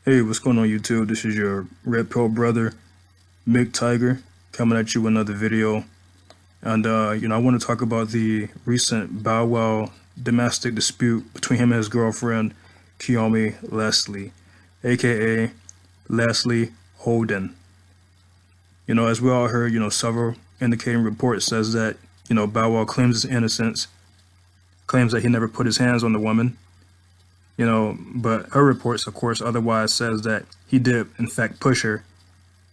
Hey, what's going on YouTube? This is your Red Pill brother, Mick Tiger, coming at you with another video. And I want to talk about the recent Bow Wow domestic dispute between him and his girlfriend, Kiyomi Leslie, aka Leslie Holden. As we all heard, several indicating reports says that, Bow Wow claims his innocence, claims that he never put his hands on the woman, but her reports, of course, otherwise says that he did, in fact, push her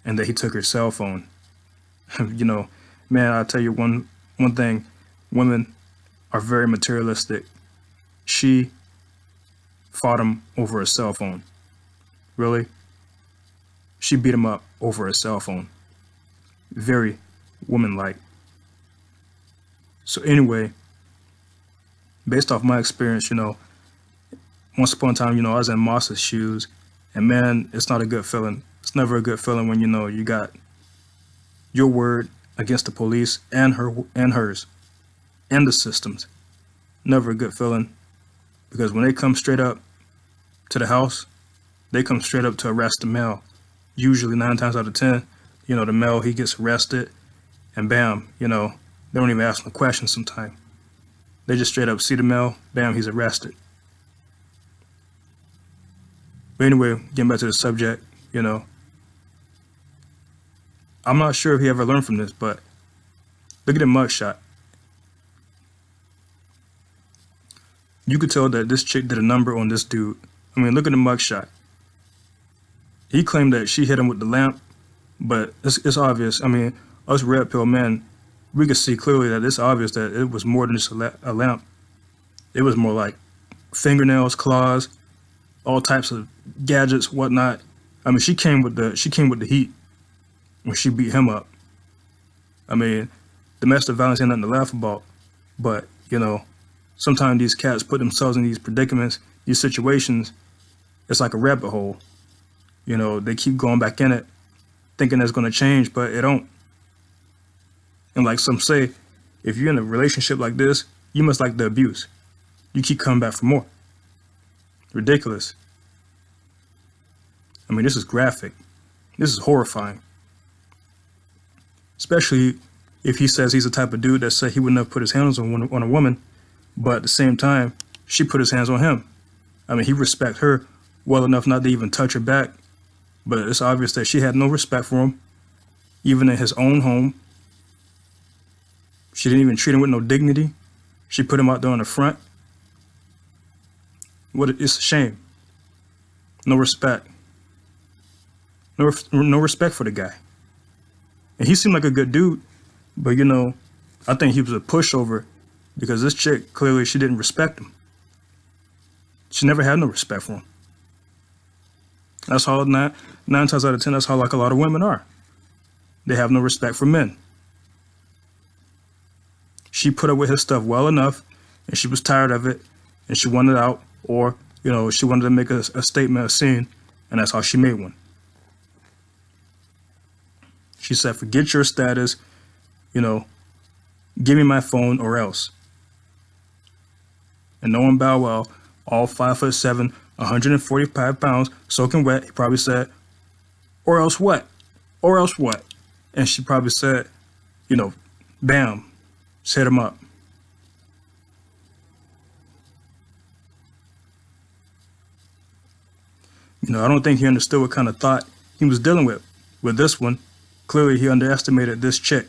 and that he took her cell phone. you know, Man, I'll tell you one thing: women are very materialistic. She fought him over a cell phone. Really? She beat him up over a cell phone. Very woman-like. So anyway, based off my experience, once upon a time, I was in Moss's shoes, and man, it's not a good feeling. It's never a good feeling when you got your word against the police and hers and the systems. Never a good feeling, because when they come straight up to the house, they come straight up to arrest the male. Usually 9 times out of 10, the male, he gets arrested, and bam, they don't even ask no questions sometimes. They just straight up see the male, bam, he's arrested. But anyway, getting back to the subject, I'm not sure if he ever learned from this, but look at the mugshot. You could tell that this chick did a number on this dude. I mean, look at the mugshot. He claimed that she hit him with the lamp, but it's obvious. I mean, us red pill men, we could see clearly that it's obvious that it was more than just a lamp. It was more like fingernails, claws, all types of gadgets, whatnot. I mean, she came with the heat when she beat him up. I mean, domestic violence ain't nothing to laugh about, but sometimes these cats put themselves in these predicaments, these situations. It's like a rabbit hole. They keep going back in it, thinking it's going to change, but it don't. And like some say, if you're in a relationship like this, you must like the abuse. You keep coming back for more. Ridiculous. I mean, this is graphic. This is horrifying. Especially if he says he's the type of dude that said he would never put his hands on a woman, but at the same time, she put his hands on him. I mean, he respect her well enough not to even touch her back, but it's obvious that she had no respect for him, even in his own home. She didn't even treat him with no dignity. She put him out there on the front. It's a shame. No respect. No respect for the guy. And he seemed like a good dude, but I think he was a pushover, because this chick, clearly she didn't respect him. She never had no respect for him. That's how 9 times out of 10, that's how like a lot of women are. They have no respect for men. She put up with his stuff well enough, and she was tired of it, and she wanted out, or she wanted to make a statement, a scene, and that's how she made one. She said, forget your status, give me my phone or else. And knowing Bow Wow, all 5'7", 145 pounds, soaking wet, he probably said, or else what? Or else what? And she probably said, bam, set him up. I don't think he understood what kind of thought he was dealing with this one. Clearly, he underestimated this chick.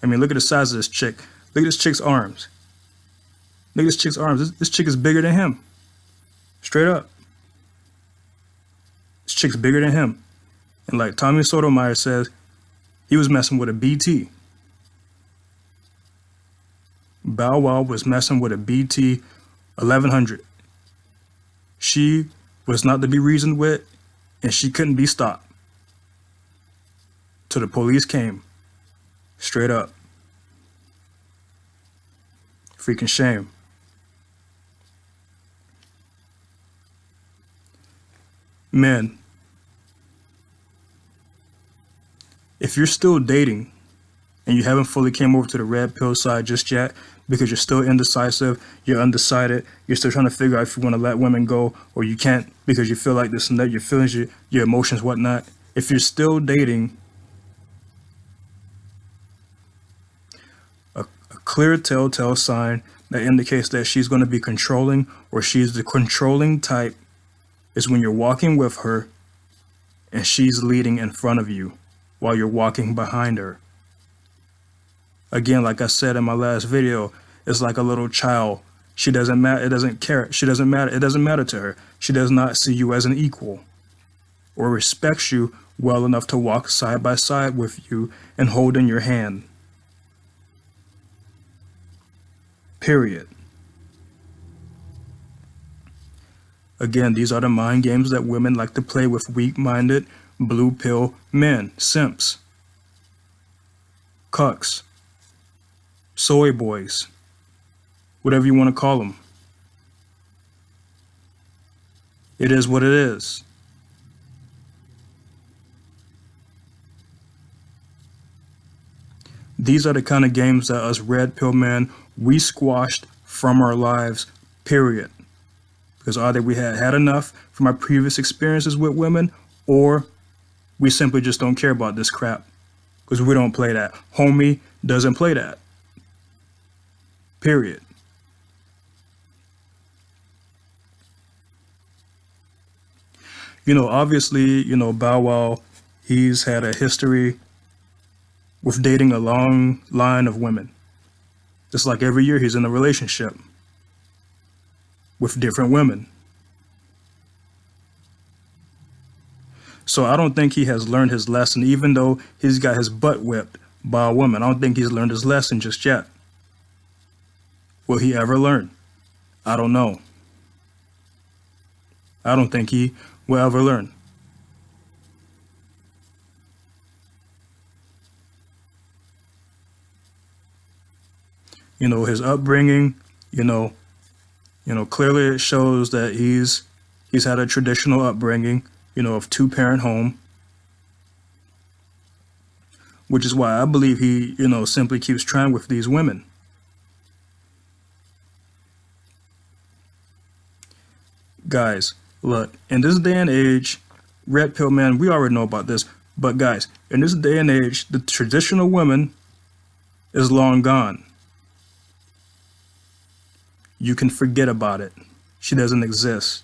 I mean, look at the size of this chick. Look at this chick's arms. Look at this chick's arms. This chick is bigger than him. Straight up. This chick's bigger than him. And like Tommy Sotomayor says, he was messing with a BT. Bow Wow was messing with a BT 1100. She was not to be reasoned with, and she couldn't be stopped. Till the police came. Straight up. Freaking shame. Men, if you're still dating and you haven't fully came over to the red pill side just yet because you're still indecisive, you're undecided, you're still trying to figure out if you want to let women go or you can't because you feel like this and that, your feelings, your emotions, whatnot. If you're still dating, a clear telltale sign that indicates that she's going to be controlling or she's the controlling type is when you're walking with her and she's leading in front of you while you're walking behind her. Again, like I said in my last video, it's like a little child. She doesn't matter. It doesn't care. She doesn't matter. It doesn't matter to her. She does not see you as an equal or respects you well enough to walk side by side with you and hold in your hand. Period. Again, these are the mind games that women like to play with weak-minded, blue pill men, simps, cucks, soy boys, whatever you want to call them. It is what it is. These are the kind of games that us red pill men, we squashed from our lives, period. Because either we had enough from our previous experiences with women, or we simply just don't care about this crap. Because we don't play that. Homie doesn't play that. Period. Obviously, Bow Wow, he's had a history with dating a long line of women. Just like every year he's in a relationship with different women. So I don't think he has learned his lesson, even though he's got his butt whipped by a woman. I don't think he's learned his lesson just yet. Will he ever learn? I don't know. I don't think he will ever learn. His upbringing, clearly it shows that he's had a traditional upbringing, of two-parent home, which is why I believe he, simply keeps trying with these women. Guys, look, in this day and age, red pill man, we already know about this, but guys, in this day and age, the traditional woman is long gone. You can forget about it. She doesn't exist.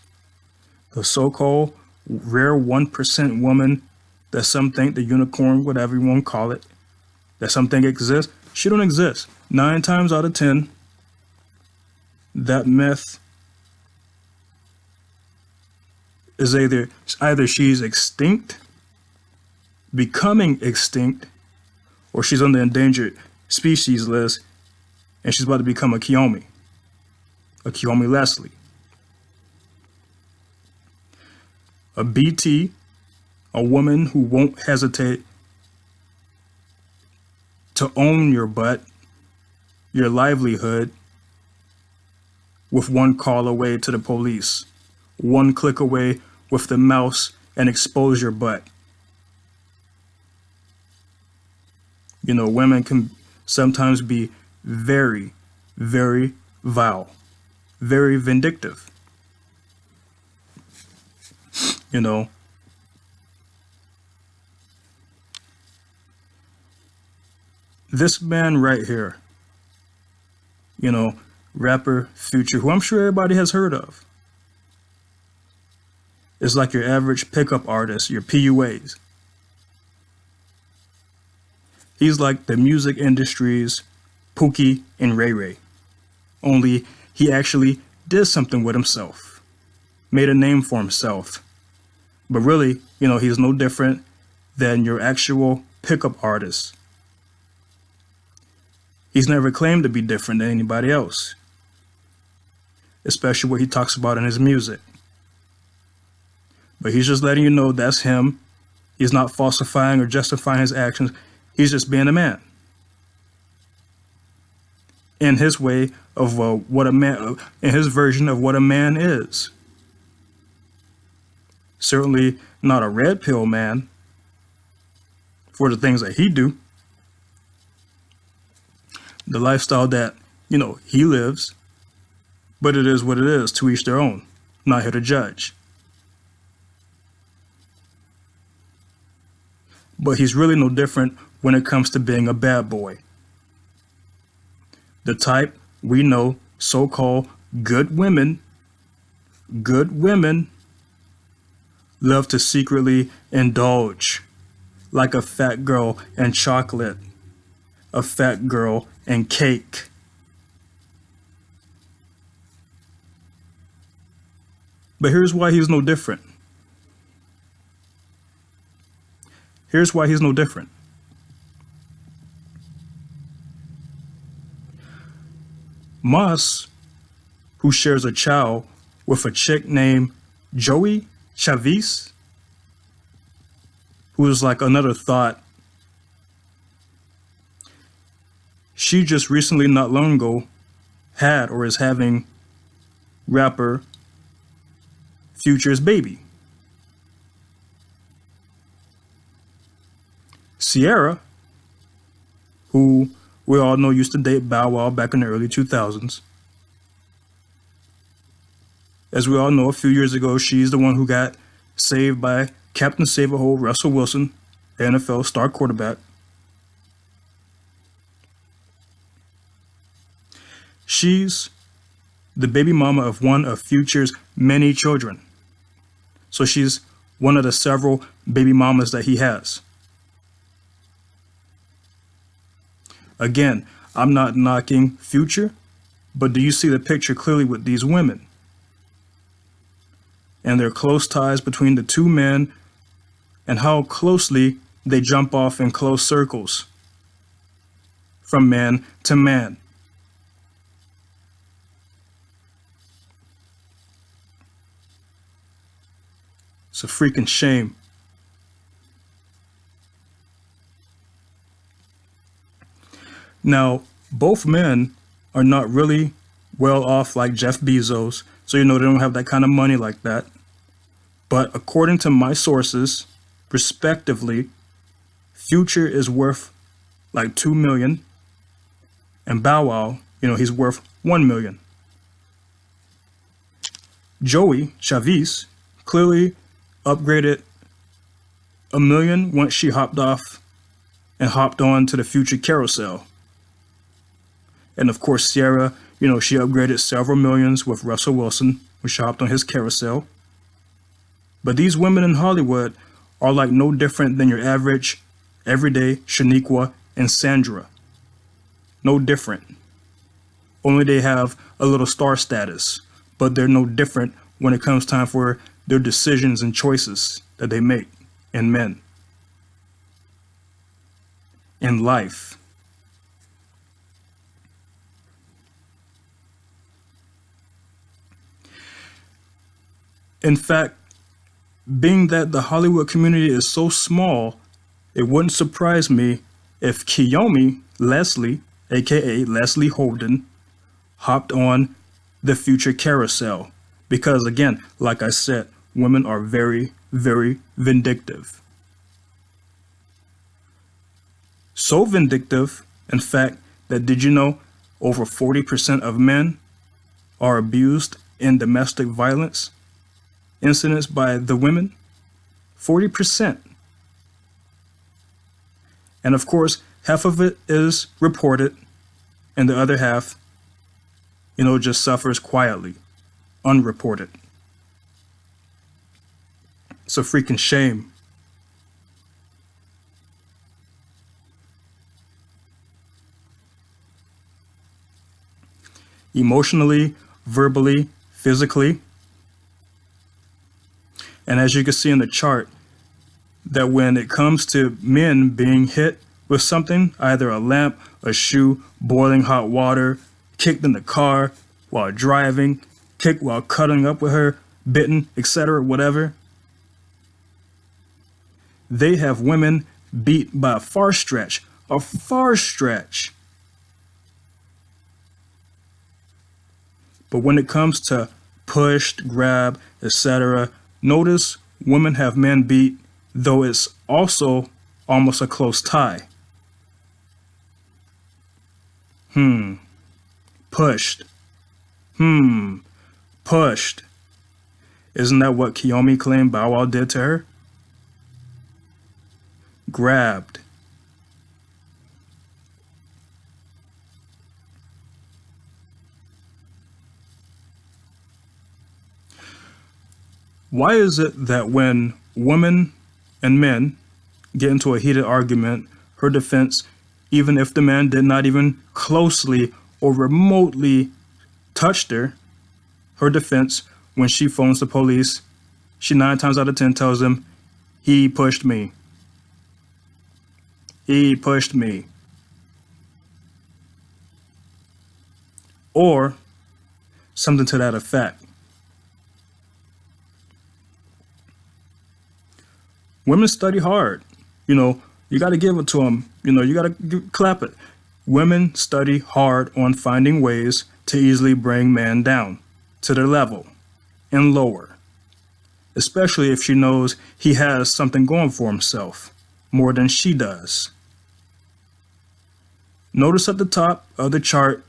The so-called rare 1% woman that some think, the unicorn, whatever you want to call it, that some think exists, she don't exist. 9 times out of 10, that myth is either she's extinct, becoming extinct, or she's on the endangered species list and she's about to become a Kiyomi Leslie. A BT, a woman who won't hesitate to own your butt, your livelihood, with one call away to the police, one click away with the mouse and expose your butt. Women can sometimes be very, very vile, very vindictive. This man right here, rapper Future, who I'm sure everybody has heard of, is like your average pickup artist, your PUAs. He's like the music industry's Pookie and Ray Ray. Only he actually did something with himself, made a name for himself. But really, he's no different than your actual pickup artist. He's never claimed to be different than anybody else, especially what he talks about in his music. But he's just letting you know that's him. He's not falsifying or justifying his actions. He's just being a man. In his way of in his version of what a man is. Certainly not a red pill man for the things that he do. the lifestyle that, he lives, but it is what it is, to each their own. I'm not here to judge. But he's really no different when it comes to being a bad boy. The type we know, so-called good women love to secretly indulge, like a fat girl in chocolate, a fat girl in cake. But here's why he's no different. Here's why he's no different. Moss, who shares a child with a chick named Joey Chavez, who is like another thought. She just recently, not long ago, had or is having rapper Future's baby. Sierra, who we all know used to date Bow Wow back in the early 2000s. As we all know, a few years ago, she's the one who got saved by Captain Save-A-Hole Russell Wilson, the NFL star quarterback. She's the baby mama of one of Future's many children. So she's one of the several baby mamas that he has. Again, I'm not knocking Future, but do you see the picture clearly with these women? And their close ties between the two men and how closely they jump off in close circles from man to man. It's a freaking shame. Now, both men are not really well off like Jeff Bezos, so they don't have that kind of money like that. But according to my sources, respectively, Future is worth like $2 million, and Bow Wow, he's worth $1 million. Joey Chavez clearly upgraded $1 million once she hopped off and hopped on to the Future carousel. And of course, Sierra, she upgraded several millions with Russell Wilson when she hopped on his carousel. But these women in Hollywood are like no different than your average, everyday Shaniqua and Sandra. No different. Only they have a little star status, but they're no different when it comes time for their decisions and choices that they make in men, in life. In fact, being that the Hollywood community is so small, it wouldn't surprise me if Kiyomi Leslie, aka Leslie Holden, hopped on the Future carousel. Because again, like I said, women are very, very vindictive. So vindictive, in fact, that did you know over 40% of men are abused in domestic violence incidents by the women? 40%. And of course, half of it is reported, and the other half, just suffers quietly, unreported. It's a freaking shame. Emotionally, verbally, physically. And as you can see in the chart, that when it comes to men being hit with something, either a lamp, a shoe, boiling hot water, kicked in the car while driving, kicked while cuddling up with her, bitten, etc., whatever, they have women beat by a far stretch. A far stretch. But when it comes to pushed, grab, etc., notice women have men beat, though it's also almost a close tie. Pushed. Pushed. Isn't that what Kiyomi claimed Bow Wow did to her? Grabbed. Why is it that when women and men get into a heated argument, her defense, even if the man did not even closely or remotely touch her, her defense, when she phones the police, she 9 times out of 10 tells them, he pushed me. He pushed me. Or something to that effect. Women study hard. You got to give it to them. You got to clap it. Women study hard on finding ways to easily bring man down to their level and lower, especially if she knows he has something going for himself more than she does. Notice at the top of the chart,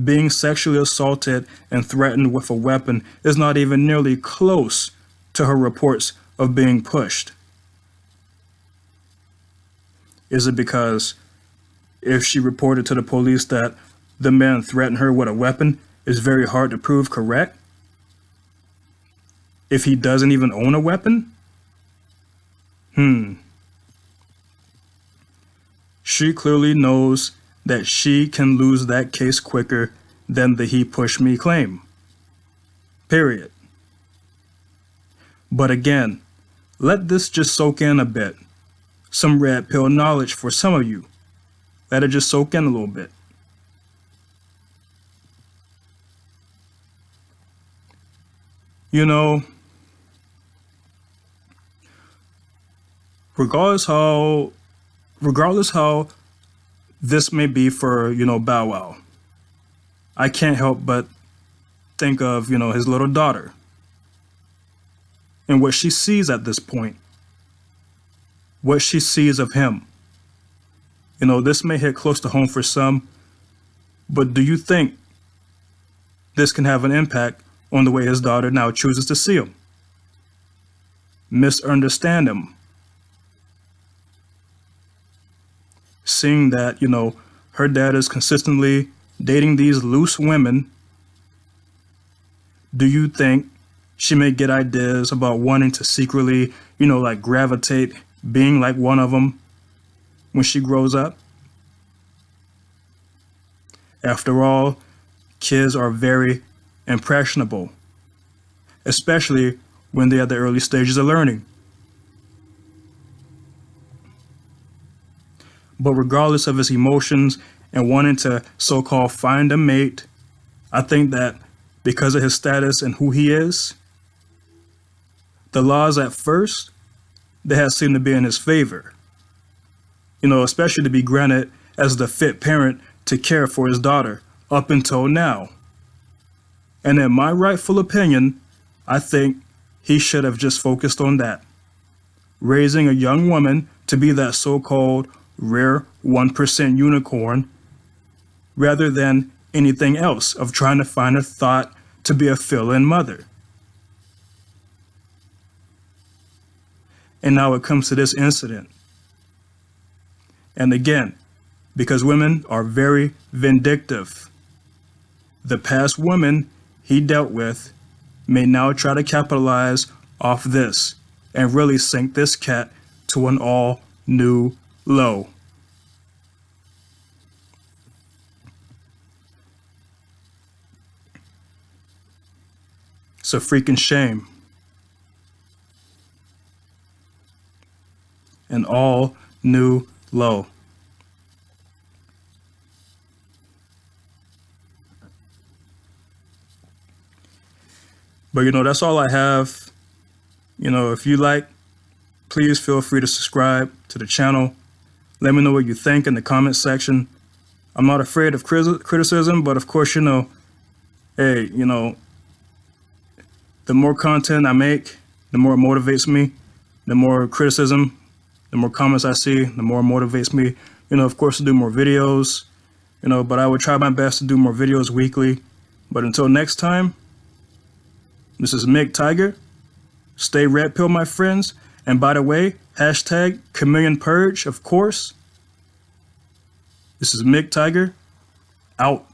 being sexually assaulted and threatened with a weapon is not even nearly close to her reports of being pushed. Is it because if she reported to the police that the man threatened her with a weapon, it's very hard to prove correct? If he doesn't even own a weapon? She clearly knows that she can lose that case quicker than the he pushed me claim. Period. But again, let this just soak in a bit. Some red pill knowledge for some of you. Let it just soak in a little bit. Regardless how this may be for, Bow Wow, I can't help but think of, his little daughter and what she sees at this point, what she sees of him. This may hit close to home for some, but do you think this can have an impact on the way his daughter now chooses to see him? Misunderstand him. Seeing that, her dad is consistently dating these loose women, do you think she may get ideas about wanting to secretly, gravitate, being like one of them when she grows up? After all, kids are very impressionable, especially when they're at the early stages of learning. But regardless of his emotions and wanting to so-called find a mate, I think that because of his status and who he is, the laws at first, they have seemed to be in his favor. Especially to be granted as the fit parent to care for his daughter up until now. And in my rightful opinion, I think he should have just focused on that. Raising a young woman to be that so-called rare 1% unicorn, rather than anything else of trying to find a thought to be a fill-in mother. And now it comes to this incident. And again, because women are very vindictive, the past women he dealt with may now try to capitalize off this and really sink this cat to an all-new low. It's a freaking shame. An all-new low. But that's all I have. If you like, please feel free to subscribe to the channel. Let me know what you think in the comment section. I'm not afraid of criticism, but of course, hey, the more content I make, the more it motivates me. The more criticism, the more comments I see, the more it motivates me of course, to do more videos, but I would try my best to do more videos weekly. But until next time, this is Mick Tiger. Stay red pill, my friends. And by the way, hashtag Chameleon Purge, of course. This is Mick Tiger, out.